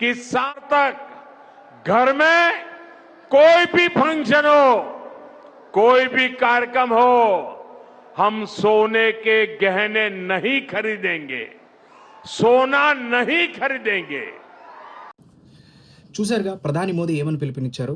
कि सार्थक घर में कोई भी फंक्शन हो, कोई भी कार्यक्रम हो, हम सोने के गहने नहीं खरीदेंगे, सोना नहीं खरीदेंगे। చూశారుగా ప్రధాని మోదీ ఏమని పిలుపునిచ్చారు.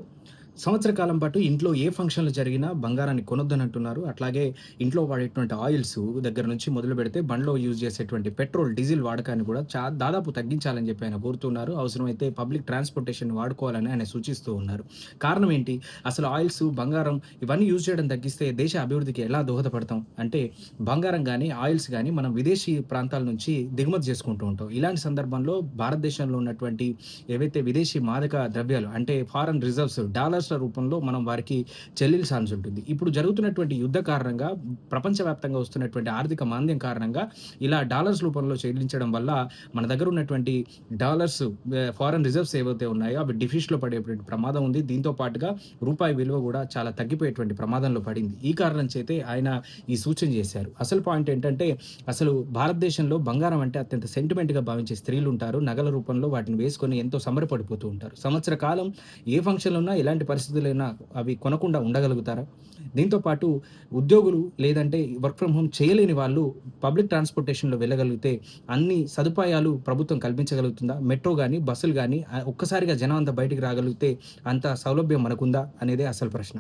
సంవత్సర కాలం పాటు ఇంట్లో ఏ ఫంక్షన్లు జరిగినా బంగారాన్ని కొనొద్దని అంటున్నారు. అట్లాగే ఇంట్లో వాడేటువంటి ఆయిల్స్ దగ్గర నుంచి మొదలుపెడితే బండ్లో యూజ్ చేసేటువంటి పెట్రోల్, డీజిల్ వాడకాన్ని కూడా దాదాపు తగ్గించాలని చెప్పి ఆయన కోరుతున్నారు. అవసరమైతే పబ్లిక్ ట్రాన్స్‌పోర్టేషన్ వాడుకోవాలని ఆయన సూచిస్తూ ఉన్నారు. కారణం ఏంటి? అసలు ఆయిల్స్, బంగారం ఇవన్నీ యూజ్ చేయడం తగ్గిస్తే దేశ అభివృద్ధికి ఎలా దోహదపడతాం? అంటే బంగారం గానీ, ఆయిల్స్ గానీ మనం విదేశీ ప్రాంతాల నుంచి దిగుమతి చేసుకుంటూ ఉంటాం. ఇలాంటి సందర్భంలో భారతదేశంలో ఉన్నటువంటి ఏవైతే విదేశీ మాదక ద్రవ్యాలు అంటే ఫారెన్ రిజర్వ్స్ డాలర్స్‌ల రూపంలో మనం వారికి చెల్లించాల్సి ఉంటుంది. ఇప్పుడు జరుగుతున్నటువంటి యుద్ధ కారణంగా ప్రపంచవ్యాప్తంగా వస్తున్నటువంటి ఆర్థిక మాంద్యం కారణంగా ఇలా డాలర్స్ రూపంలో చెల్లించడం వల్ల మన దగ్గర ఉన్నటువంటి డాలర్స్ ఫారెన్ రిజర్వ్స్ ఏవైతే ఉన్నాయో అవి డిఫిసిట్‌లో పడేటువంటి ప్రమాదం ఉంది. దీంతో పాటుగా రూపాయి విలువ కూడా చాలా తగ్గిపోయేటువంటి ప్రమాదంలో పడింది. ఈ కారణం చేతే ఆయన ఈ సూచన చేశారు. అసలు పాయింట్ ఏంటంటే అసలు భారతదేశంలో బంగారం అంటే అత్యంత సెంటిమెంట్‌గా భావించే స్త్రీలు ఉంటారు. నగల రూపంలో వాటిని వేసుకొని ఎంతో సంబరపడిపోతూ ఉంటారు. సంవత్సర కాలం ఏ ఫంక్షన్‌లు ఉన్నా ఎలాంటి పరిస్థితులైనా అవి కొనకుండా ఉండగలుగుతారా? దీంతో పాటు ఉద్యోగులు లేదంటే వర్క్ ఫ్రమ్ హోమ్ చేయలేని వాళ్ళు పబ్లిక్ ట్రాన్స్‌పోర్టేషన్‌లో వెళ్ళగలిగితే అన్ని సదుపాయాలు ప్రభుత్వం కల్పించగలుగుతుందా? మెట్రో గాని, బస్సులు గాని ఒక్కసారిగా జనం అంతా బయటికి రాగలిగితే అంత సౌలభ్యం మనకుందా అనేదే అసలు ప్రశ్న.